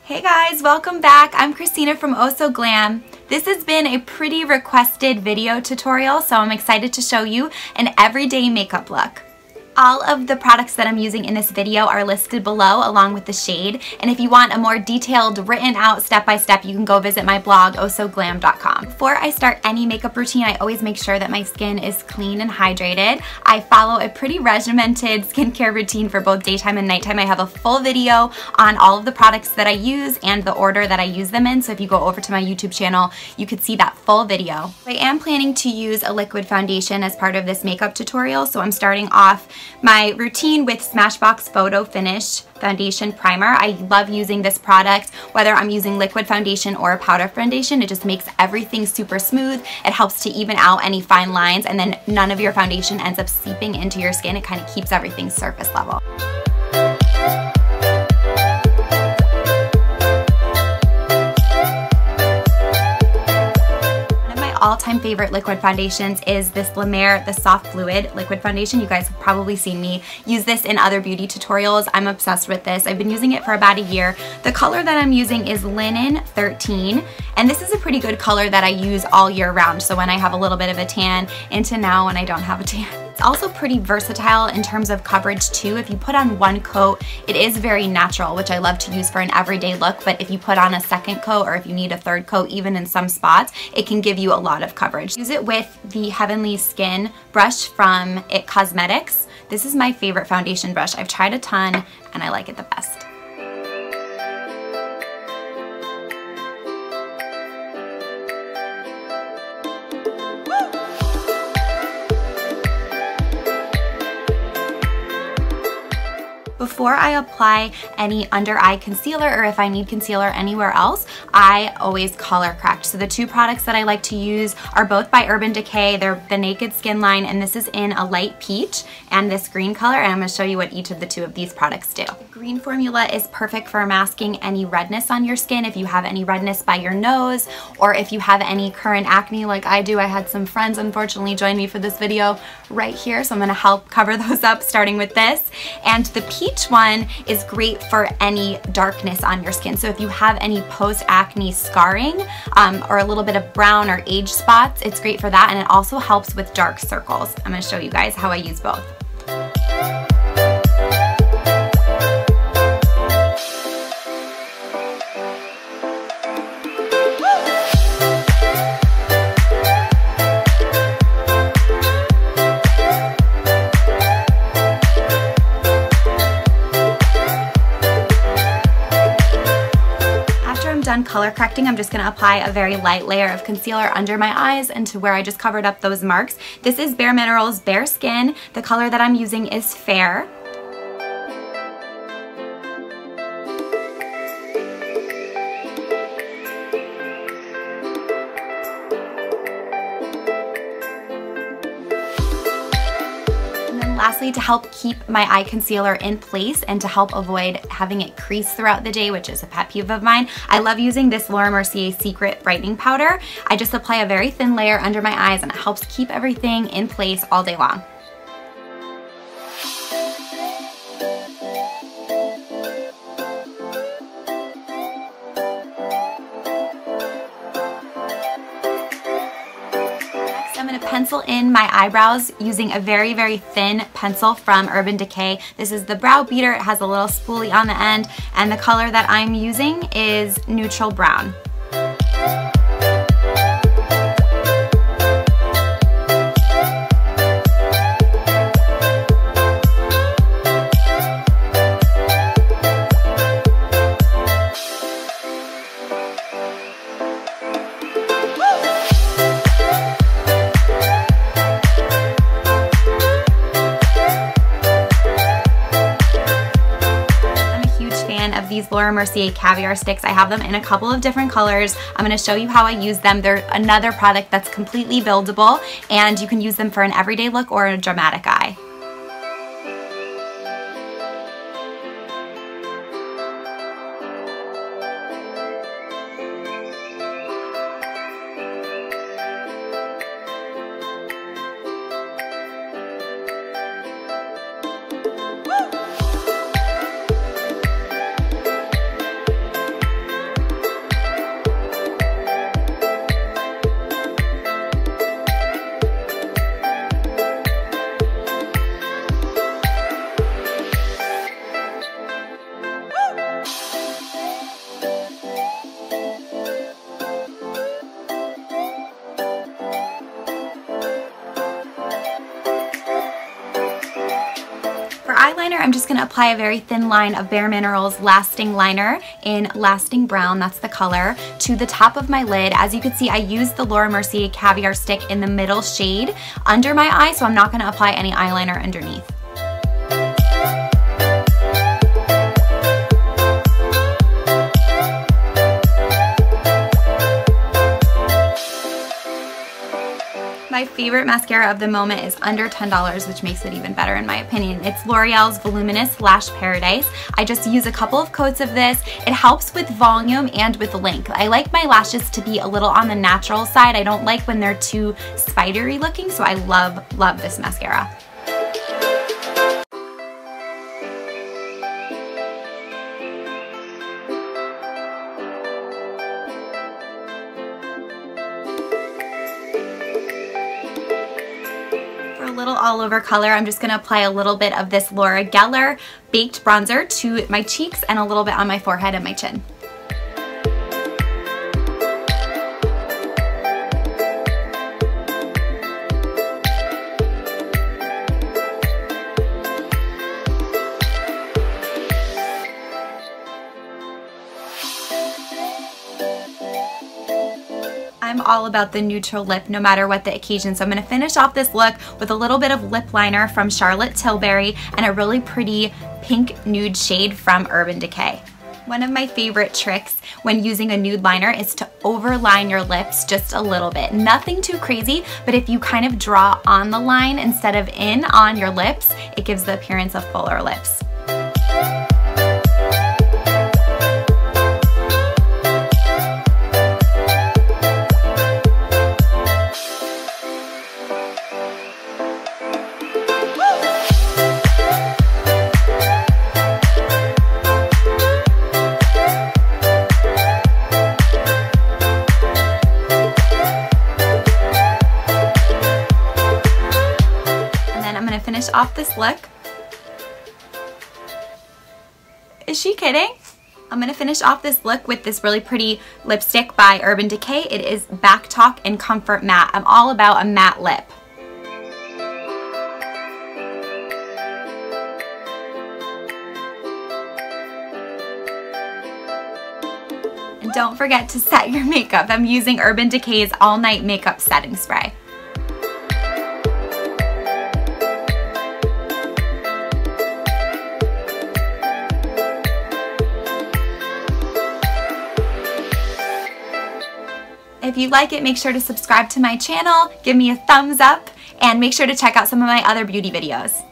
Hey guys, welcome back. I'm Christina from Oh So Glam. This has been a pretty requested video tutorial, so I'm excited to show you an everyday makeup look. All of the products that I'm using in this video are listed below along with the shade, and if you want a more detailed, written out step-by-step, you can go visit my blog, ohsoglam.com. Before I start any makeup routine, I always make sure that my skin is clean and hydrated. I follow a pretty regimented skincare routine for both daytime and nighttime. I have a full video on all of the products that I use and the order that I use them in, so if you go over to my YouTube channel, you could see that full video. I am planning to use a liquid foundation as part of this makeup tutorial, so I'm starting off my routine with Smashbox Photo Finish Foundation Primer. I love using this product, whether I'm using liquid foundation or a powder foundation. It just makes everything super smooth. It helps to even out any fine lines, and then none of your foundation ends up seeping into your skin. It kind of keeps everything surface level. All-time favorite liquid foundations is this La Mer, the Soft Fluid Liquid Foundation. You guys have probably seen me use this in other beauty tutorials. I'm obsessed with this. I've been using it for about a year. The color that I'm using is Linen 13, and this is a pretty good color that I use all year round. So when I have a little bit of a tan into now when I don't have a tan. It's also pretty versatile in terms of coverage too. If you put on one coat, it is very natural, which I love to use for an everyday look, but if you put on a second coat or if you need a third coat, even in some spots, it can give you a lot of coverage. Use it with the Heavenly Skin brush from It Cosmetics. This is my favorite foundation brush. I've tried a ton and I like it the best. Before I apply any under eye concealer, or if I need concealer anywhere else, I always color correct. So the two products that I like to use are both by Urban Decay. They're the Naked Skin line, and this is in a light peach and this green color, and I'm going to show you what each of the two of these products do. The green formula is perfect for masking any redness on your skin. If you have any redness by your nose, or if you have any current acne like I do. I had some friends unfortunately join me for this video right here, so I'm going to help cover those up starting with this. And the peach one is great for any darkness on your skin. So if you have any post-acne scarring or a little bit of brown or age spots, it's great for that, and it also helps with dark circles. I'm going to show you guys how I use both. Done color correcting, I'm just going to apply a very light layer of concealer under my eyes and to where I just covered up those marks. This is Bare Minerals Bare Skin. The color that I'm using is Fair. Lastly, to help keep my eye concealer in place and to help avoid having it crease throughout the day, which is a pet peeve of mine, I love using this Laura Mercier Secret Brightening Powder. I just apply a very thin layer under my eyes, and it helps keep everything in place all day long. I'm going to pencil in my eyebrows using a very, very thin pencil from Urban Decay. This is the Brow Beater. It has a little spoolie on the end, and the color that I'm using is Neutral Brown. Of these Laura Mercier Caviar Sticks. I have them in a couple of different colors. I'm going to show you how I use them. They're another product that's completely buildable, and you can use them for an everyday look or a dramatic eye. I'm just going to apply a very thin line of Bare Minerals Lasting Liner in Lasting Brown, that's the color, to the top of my lid. As you can see, I used the Laura Mercier Caviar Stick in the middle shade under my eye, so I'm not going to apply any eyeliner underneath. My favorite mascara of the moment is under $10, which makes it even better in my opinion. It's L'Oreal's Voluminous Lash Paradise. I just use a couple of coats of this. It helps with volume and with length. I like my lashes to be a little on the natural side. I don't like when they're too spidery looking, so I love this mascara. Little all over color, I'm just going to apply a little bit of this Laura Geller Baked Bronzer to my cheeks and a little bit on my forehead and my chin. I'm all about the neutral lip no matter what the occasion, so I'm going to finish off this look with a little bit of lip liner from Charlotte Tilbury and a really pretty pink nude shade from Urban Decay. One of my favorite tricks when using a nude liner is to overline your lips just a little bit. Nothing too crazy, but if you kind of draw on the line instead of in on your lips, it gives the appearance of fuller lips. Finish off this look. Is she kidding? I'm going to finish off this look with this really pretty lipstick by Urban Decay. It is Back Talk and Comfort Matte. I'm all about a matte lip. And don't forget to set your makeup. I'm using Urban Decay's All Night Makeup Setting Spray. If you like it, make sure to subscribe to my channel, give me a thumbs up, and make sure to check out some of my other beauty videos.